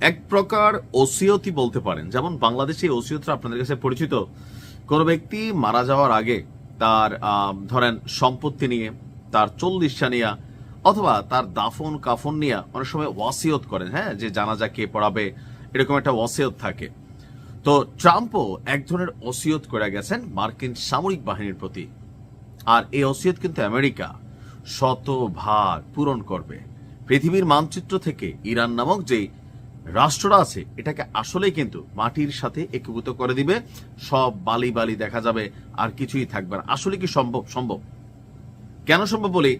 এক প্রকার ওসিয়তি বলতে পারেন। যেমন বাংলাদেশে ওসিয়তরা আপনাদের কাছে পরিচিত। কোনো ব্যক্তি মারা যাওয়ার আগে তার ধরেন সম্পত্তি নিয়ে, তার 40 নিয়ে, অথবা তার দাফন কাফন নিয়ে অনেক সময় ওয়াসিয়ত করেন, হ্যাঁ, যে জানাজা কে পড়াবে, এরকম একটা ওয়াসিয়ত থাকে। তো ট্রাম্পও এক ধরনের ওসিয়ত করে গেছেন মার্কিন সামরিক বাহিনীর প্রতি। আর এই ওসিয়ত কিন্তু আমেরিকা শতভাগ পূরণ করবে। পৃথিবীর মানচিত্র থেকে ইরান নামক যে রাষ্ট্রটা আছে এটাকে আসলেই কিন্তু মাটির সাথে একীভূত করে দিবে। সব বালি বালি দেখা যাবে, আর কিছুই থাকবে না। আসলে কি সম্ভব? সম্ভব। কেন সম্ভব বলি,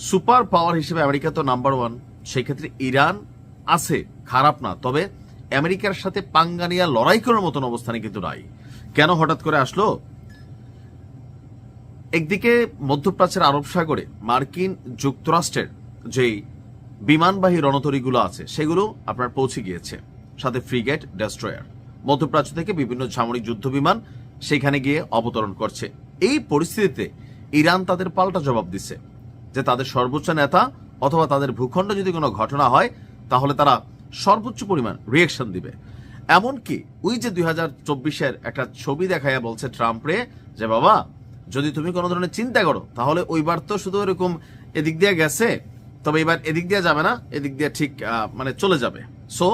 সুপার পাওয়ার হিসেবে আমেরিকা তো নাম্বার 1, সেই ক্ষেত্রে ইরান আছে, খারাপ না, তবে আমেরিকার সাথে পাঙ্গা নিয়ে লড়াই করার মতন অবস্থানে কিন্তু নাই। কেন হঠাৎ করে আসলো? একদিকে মধ্যপ্রাচ্যের আরব সাগরে মার্কিন যুক্তরাষ্ট্রের যেই বিমানবাহী রণতরীগুলো আছে সেগুলো আপনার পৌঁছে গিয়েছে, সাথে ফ্রিগেট, ডেস্ট্রয়ার। মধ্যপ্রাচ্য থেকে বিভিন্ন সামরিক যুদ্ধ বিমান সেখানে গিয়ে অবতরণ করছে। এই পরিস্থিতিতে ইরান তাদের পাল্টা জবাব দিচ্ছে যে তাদের সর্বোচ্চ নেতা অথবা তাদের ভূখণ্ডে যদি কোনো ঘটনা হয় তাহলে তারা সর্বোচ্চ পরিমাণ রিয়েকশন দিবে। এমনকি ওই যে 2024-এর একটা ছবি দেখাইয়া বলছে ট্রাম্পরে যে বাবা, যদি তুমি কোনো ধরনের চিন্তা করো তাহলে ওইবার তো শুধু এরকম এদিক দিয়ে গেছে, তবে এবার এদিক দিয়ে যাবে না, এদিক দিয়ে ঠিক মানে চলে যাবে, সো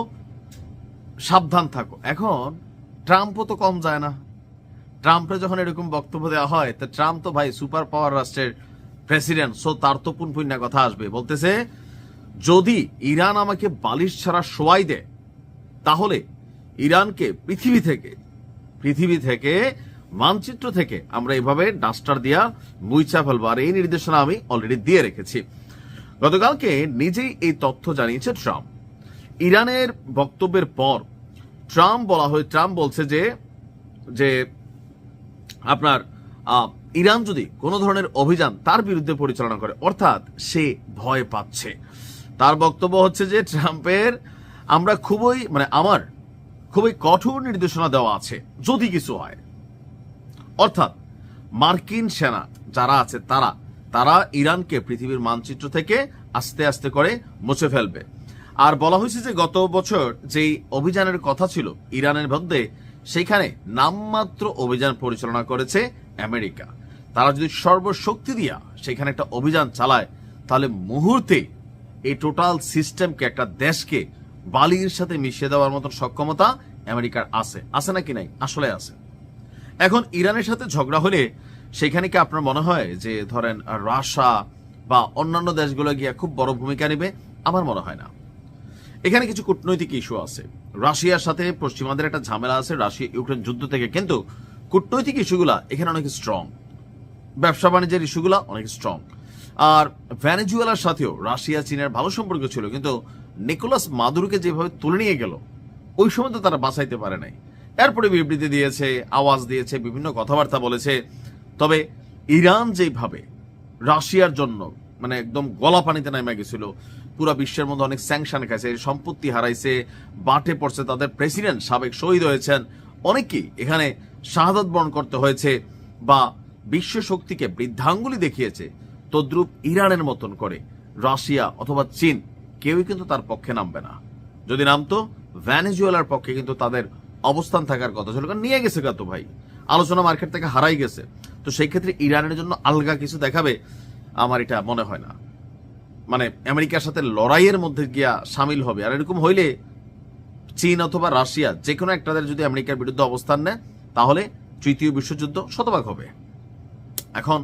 সাবধান থাকো। এখন ট্রাম্পও তো কম যায় না। ট্রাম্পের যখন এরকম বক্তব্য দেওয়া হয়, তো ট্রাম্প তো ভাই সুপার পাওয়ার রাষ্ট্রের প্রেসিডেন্ট, সো তার তো পুনপুন্যা কথা আসবে। বলতেছে যদি ইরান আমাকে বালিশ ছাড়া শোয়াই দেয় তাহলে ইরানকে পৃথিবী থেকে মানচিত্র থেকে আমরা এইভাবে ডাস্টার দিয়া মুইচা ফেলবো। আর এই নির্দেশনা আমি অলরেডি দিয়ে রেখেছি। গতকালকে নিজেই এই তথ্য জানিয়েছে ট্রাম্প। ইরানের বক্তব্যের পর ট্রাম্প বলছে যে আপনার ইরান যদি কোনো ধরনের অভিযান তার বিরুদ্ধে পরিচালনা করে, অর্থাৎ সে ভয় পাচ্ছে। তার বক্তব্য হচ্ছে যে ট্রাম্পের আমার খুবই কঠোর নির্দেশনা দেওয়া আছে যদি কিছু হয়। অর্থাৎ মার্কিন সেনা যারা আছে তারা ইরানকে পৃথিবীর মানচিত্র থেকে আস্তে আস্তে করে মুছে ফেলবে। আর বলা হয়েছে যে গত বছর যেই অভিযানের কথা ছিল ইরানের মধ্যে, সেইখানে নামমাত্র অভিযান পরিচালনা করেছে আমেরিকা। তারা যদি সর্বশক্তি দিয়া সেখানে একটা অভিযান চালায় তাহলে মুহূর্তে এই টোটাল সিস্টেমকে, একটা দেশকে বালির সাথে মিশিয়ে দেওয়ার মতন সক্ষমতা আমেরিকার আছে নাকি নাই? আসলে আছে। এখন ইরানের সাথে ঝগড়া হলে সেখানে কি আপনার মনে হয় যে ধরেন রাশিয়া বা অন্যান্য দেশগুলো গিয়ে খুব বড় ভূমিকা নেবে? আমার মনে হয় না। এখানে কিছু কূটনৈতিক ইস্যু আছে, রাশিয়ার সাথে পশ্চিমাদের একটা ঝামেলা আছে রাশিয়া ইউক্রেন যুদ্ধ থেকে, কিন্তু কূটনৈতিক ইস্যুগুলা এখানে অনেক স্ট্রং, ব্যবসা বাণিজ্যের ইস্যুগুলা অনেক স্ট্রং। আর ভেনেজুয়েলার সাথেও রাশিয়া চীনের ভালো সম্পর্ক ছিল, কিন্তু নিকোলাস মাদুরোকে যেভাবে তুলে নিয়ে গেল ওই সময় তো তারা বাঁচাইতে পারে নাই। এরপরে বিবৃতি দিয়েছে, আওয়াজ দিয়েছে, বিভিন্ন কথাবার্তা বলেছে। তবে ইরান যেভাবে রাশিয়ার জন্য মানে একদম গলা পানিতে নেমে গেছিল, পুরো বিশ্বের মধ্যে অনেক স্যাংশন খাইছে, সম্পত্তি হারাইছে, বাটে পড়ছে, তাদের প্রেসিডেন্ট সাবেক শহীদ হয়েছেন, অনেকেই এখানে শাহাদাত বরণ করতে হয়েছে বা বিশ্ব শক্তিকে বৃদ্ধাঙ্গুলি দেখিয়েছে। তদ্রুপ ইরানের মতন করে রাশিয়া অথবা চীন কেউই কিন্তু তার পক্ষে নামবে না। যদি নামতো ভেনেজুয়েলার পক্ষে কিন্তু তাদের অবস্থান থাকার কথা ছিল, কারণ নিয়ে গেছে কত ভাই, আলোচনা মার্কেট থেকে হারাই গেছে। তো সেই ক্ষেত্রে ইরানের জন্য আলগা কিছু দেখাবে আমার এটা মনে হয় না। মানে আমেরিকার সাথে লড়াইয়ের মধ্যে গিয়া সামিল হবে। আর এরকম হইলে চীন অথবা রাশিয়া যে কোনো একটাদের যদি আমেরিকার বিরুদ্ধে অবস্থান নেয় তাহলে তৃতীয় বিশ্বযুদ্ধ শতভাগ হবে। এখন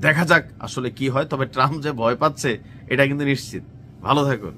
দেখা যাক আসলে কি হয়। তবে ট্রাম্প যে ভয় পাচ্ছে এটা কিন্তু নিশ্চিত। ভালো থাকুন।